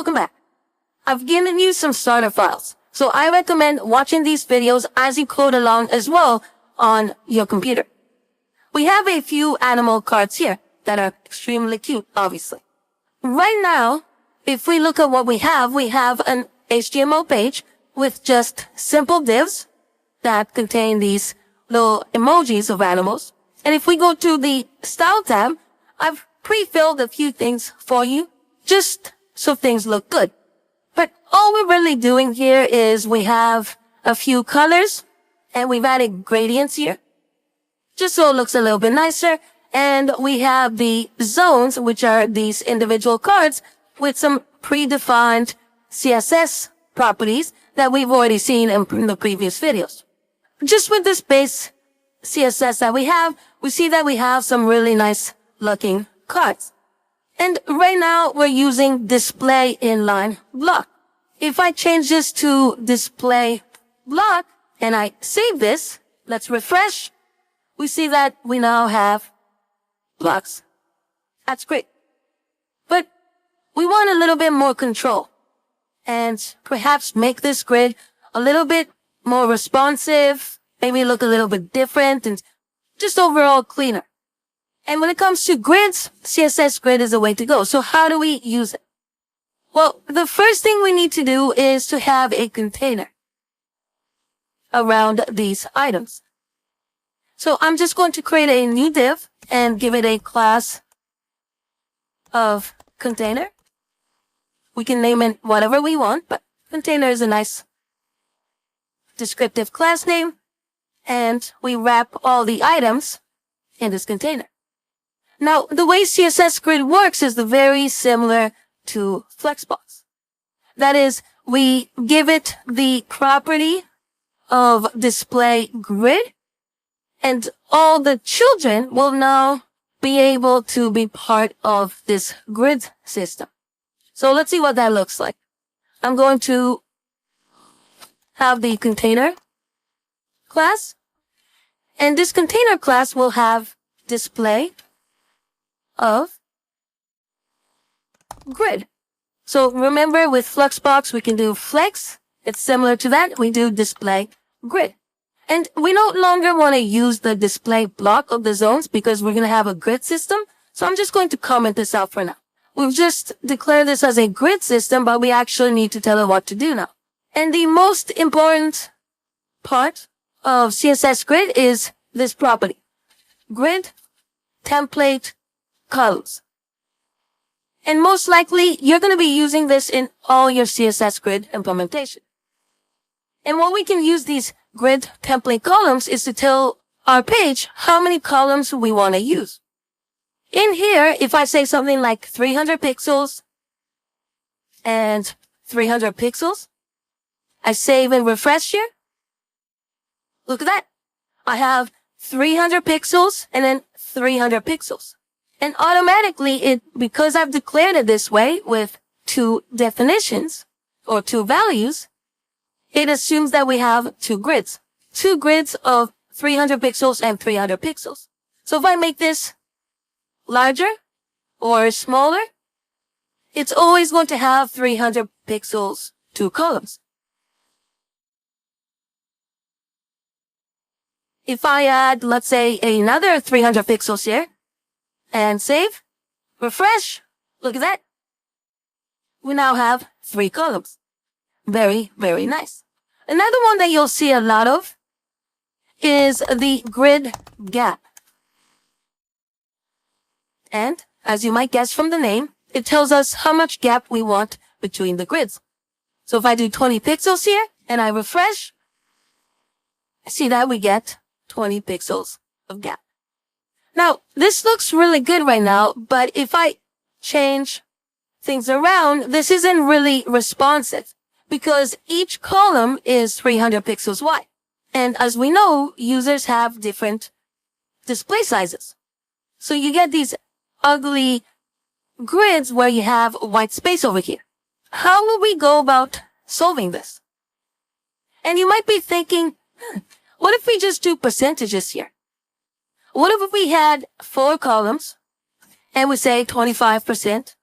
welcome back. I've given you some starter files, so I recommend watching these videos as you code along as well on your computer. We have a few animal cards here that are extremely cute, obviously. Right now, if we look at what we have an HTML page with just simple divs that contain these little emojis of animals. And if we go to the Style tab, I've pre-filled a few things for you, just so things look good. But all we're really doing here is we have a few colors, and we've added gradients here, just so it looks a little bit nicer. And we have the zones, which are these individual cards with some predefined CSS properties that we've already seen in the previous videos. Just with this base CSS that we see that we have some really nice looking cards. And right now we're using display inline block. If I change this to display block and I save this, let's refresh, we see that we now have blocks. That's great. But we want a little bit more control and perhaps make this grid a little bit more responsive, maybe look a little bit different and just overall cleaner. And when it comes to grids, CSS grid is the way to go. So how do we use it? Well, the first thing we need to do is to have a container around these items. So I'm just going to create a new div and give it a class of container. We can name it whatever we want, but container is a nice descriptive class name. And we wrap all the items in this container. Now, the way CSS grid works is very similar to Flexbox. That is, we give it the property of display grid, and all the children will now be able to be part of this grid system. So let's see what that looks like. I'm going to have the container class, and this container class will have display of grid. So remember, with Flexbox we can do flex. It's similar to that. We do display grid. And we no longer want to use the display block of the zones because we're going to have a grid system. So I'm just going to comment this out for now. We've just declared this as a grid system, but we actually need to tell it what to do now. And the most important part of CSS grid is this property. Grid, template, columns. And most likely, you're going to be using this in all your CSS grid implementation. And what we can use these grid template columns is to tell our page how many columns we want to use. In here, if I say something like 300 pixels and 300 pixels, I save and refresh here. Look at that. I have 300 pixels and then 300 pixels. And automatically, because I've declared it this way with two definitions or two values, it assumes that we have two grids of 300 pixels and 300 pixels. So if I make this larger or smaller, it's always going to have 300 pixels, two columns. If I add, let's say, another 300 pixels here, and save, refresh, look at that. We now have 3 columns. Very, very nice. Another one that you'll see a lot of is the grid gap. And, as you might guess from the name, it tells us how much gap we want between the grids. So if I do 20 pixels here, and I refresh, I see that we get 20 pixels of gap. Now, this looks really good right now, but if I change things around, this isn't really responsive because each column is 300 pixels wide. And as we know, users have different display sizes. So you get these ugly grids where you have white space over here. How will we go about solving this? And you might be thinking, what if we just do percentages here? What if we had 4 columns and we say 25%,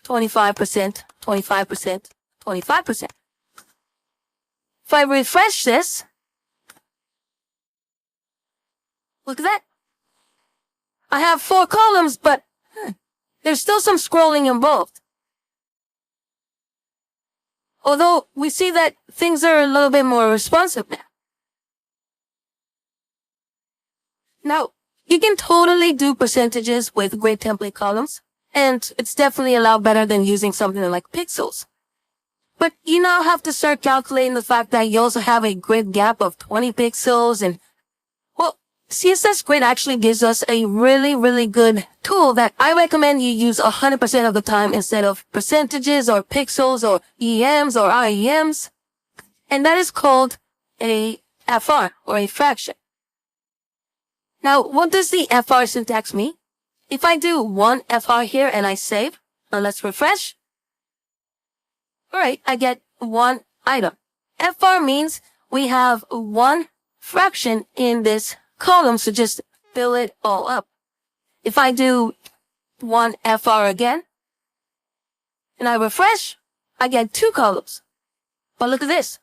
25%, 25%, 25%. If I refresh this, look at that. I have 4 columns, but there's still some scrolling involved. Although we see that things are a little bit more responsive now. Now, you can totally do percentages with grid template columns, and it's definitely a lot better than using something like pixels. But you now have to start calculating the fact that you also have a grid gap of 20 pixels, and well, CSS Grid actually gives us a really good tool that I recommend you use 100% of the time instead of percentages or pixels or EMs or IEMs. And that is called a FR, or a fraction. Now, what does the FR syntax mean? If I do one FR here and I save, and let's refresh. Alright, I get one item. FR means we have one fraction in this column, so just fill it all up. If I do one FR again, and I refresh, I get 2 columns. But look at this.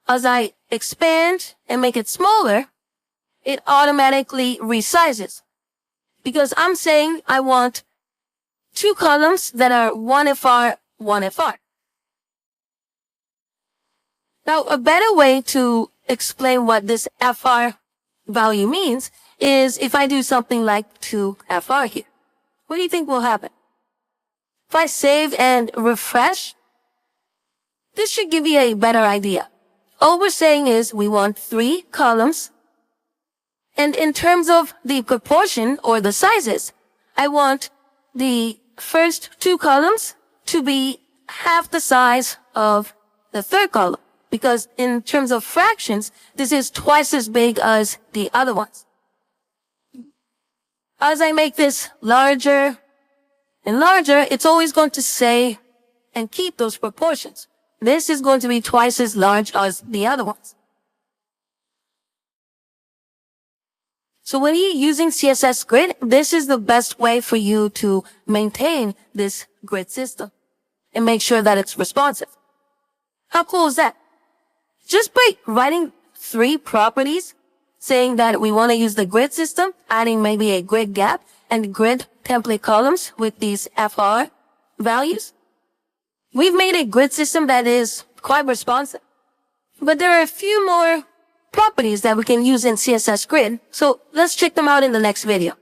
As I expand and make it smaller, it automatically resizes. Because I'm saying I want 2 columns that are 1 FR, 1 FR. Now, a better way to explain what this FR value means is if I do something like 2 FR here. What do you think will happen? If I save and refresh, this should give you a better idea. All we're saying is we want 3 columns. And in terms of the proportion or the sizes, I want the first 2 columns to be half the size of the 3rd column. Because in terms of fractions, this is twice as big as the other ones. As I make this larger and larger, it's always going to say and keep those proportions. This is going to be twice as large as the other ones. So when you're using CSS Grid, this is the best way for you to maintain this grid system and make sure that it's responsive. How cool is that? Just by writing 3 properties, saying that we want to use the grid system, adding maybe a grid gap and grid template columns with these FR values, we've made a grid system that is quite responsive. But there are a few more properties that we can use in CSS Grid, so let's check them out in the next video.